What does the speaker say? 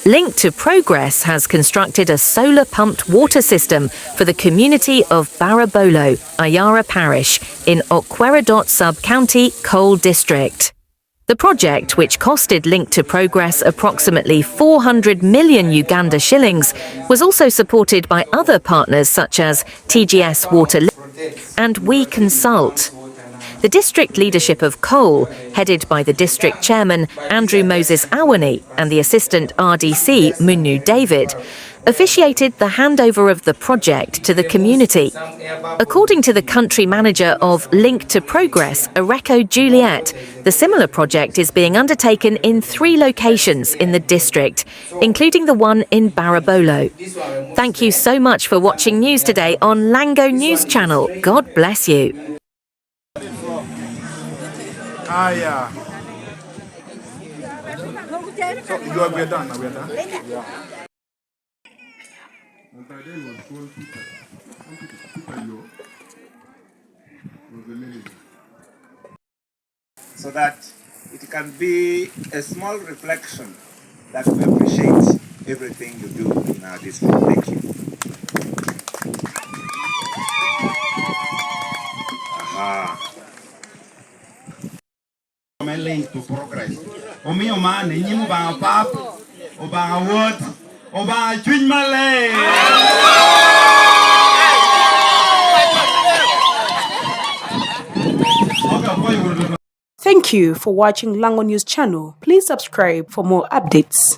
Link to Progress has constructed a solar-pumped water system for the community of Barabolo, Ayara Parish, in Okweradot Sub-County, Cole District. The project, which costed Link to Progress approximately 400 million Uganda shillings, was also supported by other partners such as TGS Water and We Consult. The district leadership of Cole, headed by the district chairman Andrew Moses Awani and the assistant RDC Munu David, officiated the handover of the project to the community. According to the country manager of Link to Progress, Areko Juliet, the similar project is being undertaken in 3 locations in the district, including the one in Barabolo. Thank you so much for watching news today on Lango News Channel. God bless you. Yeah. So we're done now, we're done? Yeah. So that it can be a small reflection that we appreciate everything you do in our district. Thank you. Link to Progress. Omi man, you bang pap, obang wood, obang twin malay. Thank you for watching Lango News Channel. Please subscribe for more updates.